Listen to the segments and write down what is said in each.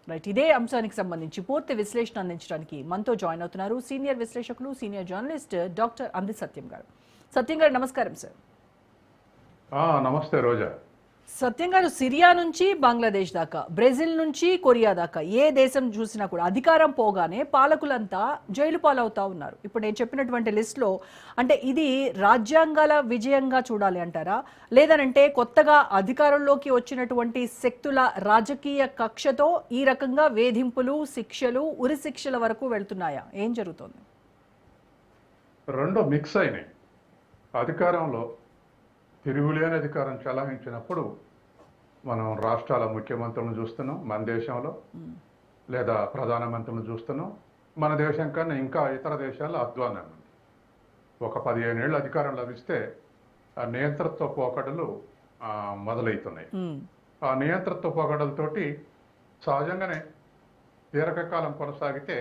Right, ఇదే అంశానికి సంబంధించి పూర్తి విశ్లేషణ అందించడానికి మనతో జాయిన్ అవుతున్నారు సీనియర్ విశ్లేషకులు, సీనియర్ జర్నలిస్ట్ డాక్టర్ అంది సత్యం గారు. సత్యం గారు నమస్కారం సార్. నమస్తే రోజా. సత్యం గారు, సిరియా నుంచి బంగ్లాదేశ్ దాకా, బ్రెజిల్ నుంచి కొరియా దాకా ఏ దేశం చూసినా కూడా అధికారం పోగానే పాలకులంతా జైలు పాలవుతా ఉన్నారు. ఇప్పుడు నేను చెప్పినటువంటి లిస్ట్లో అంటే ఇది రాజ్యాంగాల విజయంగా చూడాలి అంటారా, లేదనంటే కొత్తగా అధికారంలోకి వచ్చినటువంటి శక్తుల రాజకీయ కక్షతో ఈ రకంగా వేధింపులు, శిక్షలు, ఉరి శిక్షల వరకు వెళ్తున్నాయా? ఏం జరుగుతోంది? రెండు మిక్స్ అయినాయి. అధికారంలో తిరుగులేని అధికారం చెలాయించినప్పుడు మనం రాష్ట్రాల ముఖ్యమంత్రులను చూస్తున్నాం మన దేశంలో, లేదా ప్రధానమంత్రులను చూస్తున్నాం. మన దేశం కన్నా ఇంకా ఇతర దేశాల్లో అధ్వానం ఉంది. ఒక 15 ఏళ్ళు అధికారం లభిస్తే ఆ నియంతృత్వ పోకడలు మొదలవుతున్నాయి. ఆ నియంతృత్వ పోకడలతోటి సహజంగానే దీర్ఘకాలం కొనసాగితే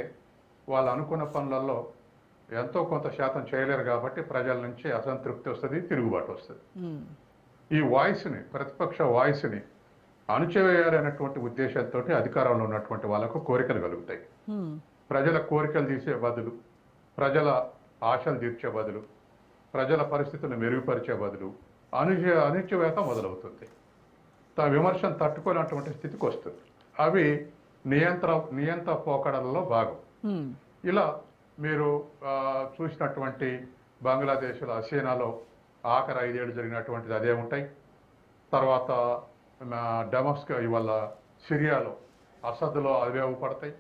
వాళ్ళు అనుకున్న పనులలో ఎంతో కొంత శాతం చేయలేరు కాబట్టి ప్రజల నుంచి అసంతృప్తి వస్తుంది, తిరుగుబాటు వస్తుంది. ఈ వాయిస్ని, ప్రతిపక్ష వాయిస్ని అణుచివేయాలనేటువంటి ఉద్దేశంతో అధికారంలో ఉన్నటువంటి వాళ్ళకు కోరికలు కలుగుతాయి. ప్రజల కోరికలు తీసే బదులు, ప్రజల ఆశలు తీర్చే బదులు, ప్రజల పరిస్థితులను మెరుగుపరిచే బదులు అణిచివేత మొదలవుతుంది. విమర్శను తట్టుకునేటువంటి స్థితికి వస్తుంది. అవి నియంత్ర పోకడలలో భాగం. ఇలా మీరు చూసినటువంటి బంగ్లాదేశ్లో హసీనాలో ఆఖరి 5 ఏళ్ళు జరిగినటువంటిది అదే ఉంటాయి. తర్వాత డమస్కస్ ఇవాళ సిరియాలో అసద్లో అవే అవుపడతాయి.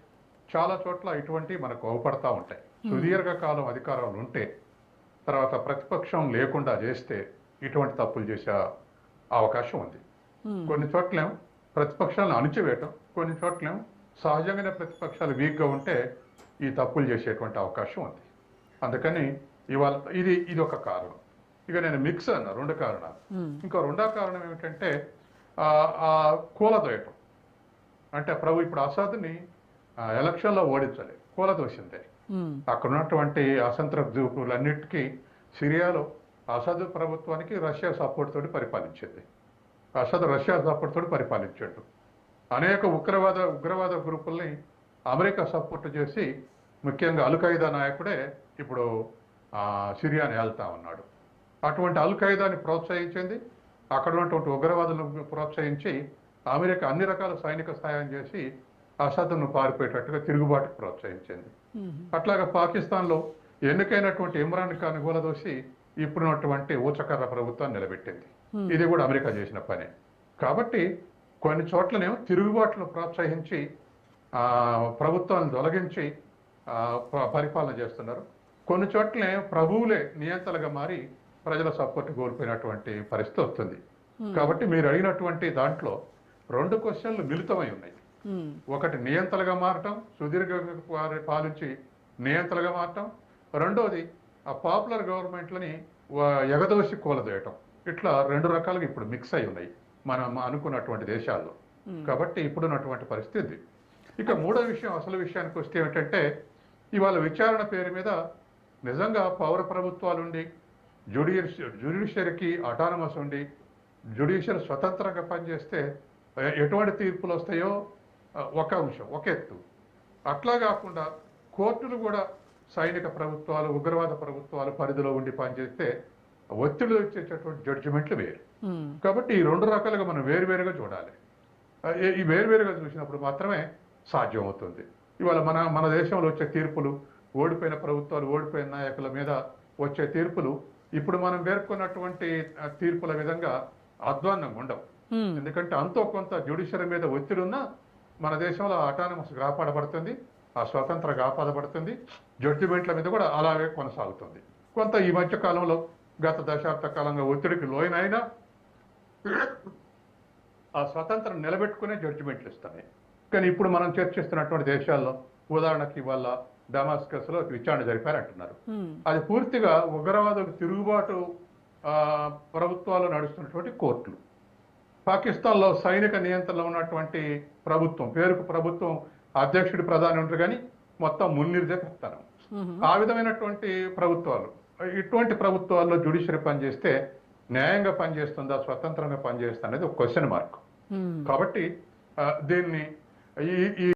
చాలా చోట్ల ఇటువంటి మనకు అవుపడతా ఉంటాయి. సుదీర్ఘకాలం అధికారంలో ఉంటే తర్వాత ప్రతిపక్షం లేకుండా చేస్తే ఇటువంటి తప్పులు చేసే అవకాశం ఉంది. కొన్ని చోట్లేమో ప్రతిపక్షాలను అణిచివేయటం, కొన్ని చోట్లేమో సహజంగానే ప్రతిపక్షాలు వీక్గా ఉంటే ఈ తప్పులు చేసేటువంటి అవకాశం ఉంది. అందుకని ఇవాళ ఇది ఒక కారణం. ఇక నేను మిక్స్ అన్న 2 కారణాలు. ఇంకో రెండో కారణం ఏమిటంటే కూలదోయటం. అంటే ఇప్పుడు అసాద్ని ఎలక్షన్లో ఓడించాలి, కూలదోసిందే. అక్కడ ఉన్నటువంటి అసంతృప్తి గ్రూపులన్నిటికీ సిరియాలో అసద్ ప్రభుత్వానికి రష్యా సపోర్ట్ తోటి పరిపాలించింది. అసద్ రష్యా సపోర్ట్ తోటి పరిపాలించాడు. అనేక ఉగ్రవాద గ్రూపుల్ని అమెరికా సపోర్ట్ చేసి, ముఖ్యంగా అల్-ఖైదా నాయకుడే ఇప్పుడు సిరియాని వెళ్తా ఉన్నాడు. అటువంటి అల్-ఖైదాని ప్రోత్సహించింది, అక్కడ ఉన్నటువంటి ఉగ్రవాదులను ప్రోత్సహించి అమెరికా అన్ని రకాల సైనిక సహాయం చేసి అసద్ను పారిపోయేటట్టుగా తిరుగుబాటుకు ప్రోత్సహించింది. అట్లాగా పాకిస్తాన్లో ఎన్నికైనటువంటి ఇమ్రాన్ ఖాన్ కూలదోసి ఇప్పుడున్నటువంటి ఊచకర్ర ప్రభుత్వాన్ని నిలబెట్టింది. ఇది కూడా అమెరికా చేసిన పనే. కాబట్టి కొన్ని చోట్లనేమో తిరుగుబాటును ప్రోత్సహించి ప్రభుత్వాన్ని తొలగించి పరిపాలన చేస్తున్నారు. కొన్ని చోట్లనే ప్రభువులే నియంతలుగా మారి ప్రజల సపోర్ట్ కోల్పోయినటువంటి పరిస్థితి వస్తుంది. కాబట్టి మీరు అడిగినటువంటి దాంట్లో 2 క్వశ్చన్లు మిళితమై ఉన్నాయి. ఒకటి నియంతలుగా మారటం, సుదీర్ఘ పాలించి నియంతలుగా మారటం. రెండోది ఆ పాపులర్ గవర్నమెంట్లని ఎగదోసి కూలదోయటం. ఇట్లా 2 రకాలుగా ఇప్పుడు మిక్స్ అయి ఉన్నాయి మనం అనుకున్నటువంటి దేశాల్లో. కాబట్టి ఇప్పుడున్నటువంటి పరిస్థితి. ఇక మూడో విషయం, అసలు విషయానికి వస్తే ఏమిటంటే ఇవాళ విచారణ పేరు మీద నిజంగా పౌర ప్రభుత్వాలు ఉండి, జ్యుడిషియరీకి అటానమస్ ఉండి, జ్యుడిషియరీ స్వతంత్రంగా పనిచేస్తే ఎటువంటి తీర్పులు వస్తాయో ఒక అంశం, ఒక ఎత్తు. అట్లా కాకుండా కోర్టులు కూడా సైనిక ప్రభుత్వాలు, ఉగ్రవాద ప్రభుత్వాలు పరిధిలో ఉండి పనిచేస్తే ఒత్తిడి వచ్చేటటువంటి జడ్జిమెంట్లు వేరు. కాబట్టి ఈ 2 రకాలుగా మనం వేరువేరుగా చూడాలి. ఈ వేరువేరుగా చూసినప్పుడు మాత్రమే సాధ్యమవుతుంది. ఇవాళ మన దేశంలో వచ్చే తీర్పులు, ఓడిపోయిన ప్రభుత్వాలు, ఓడిపోయిన నాయకుల మీద వచ్చే తీర్పులు ఇప్పుడు మనం పేర్కొన్నటువంటి తీర్పుల విధంగా అధ్వాన్నంగా ఉండవు. ఎందుకంటే అంతో కొంత జ్యుడిషియరీ మీద ఒత్తిడి ఉన్నా మన దేశంలో అటానమస్ కాపాడబడుతుంది, ఆ స్వతంత్ర కాపాడబడుతుంది. జడ్జిమెంట్ల మీద కూడా అలాగే కొనసాగుతుంది. కొంత ఈ మధ్య కాలంలో గత దశాబ్ద కాలంగా ఒత్తిడికి లోనైనా ఆ స్వతంత్రం నిలబెట్టుకునే జడ్జిమెంట్లు ఇస్తున్నాయి. కానీ ఇప్పుడు మనం చర్చిస్తున్నటువంటి దేశాల్లో ఉదాహరణకి ఇవాళ డమాస్కస్లో విచారణ జరిపారంటున్నారు. అది పూర్తిగా ఉగ్రవాదులకు తిరుగుబాటు ప్రభుత్వాలు నడుస్తున్నటువంటి కోర్టులు. పాకిస్తాన్లో సైనిక నియంత్రణలో ఉన్నటువంటి ప్రభుత్వం, పేరుకు ప్రభుత్వం అధ్యక్షుడి ప్రధాని ఉంటారు కానీ మొత్తం మున్నిరిదే పెడతారు. ఆ విధమైనటువంటి ప్రభుత్వాలు, ఇటువంటి ప్రభుత్వాల్లో జ్యుడిషియరీ పనిచేస్తే న్యాయంగా పనిచేస్తుందా, స్వతంత్రంగా పనిచేస్తుందా అనేది ఒక క్వశ్చన్ మార్క్. కాబట్టి దీన్ని ఈ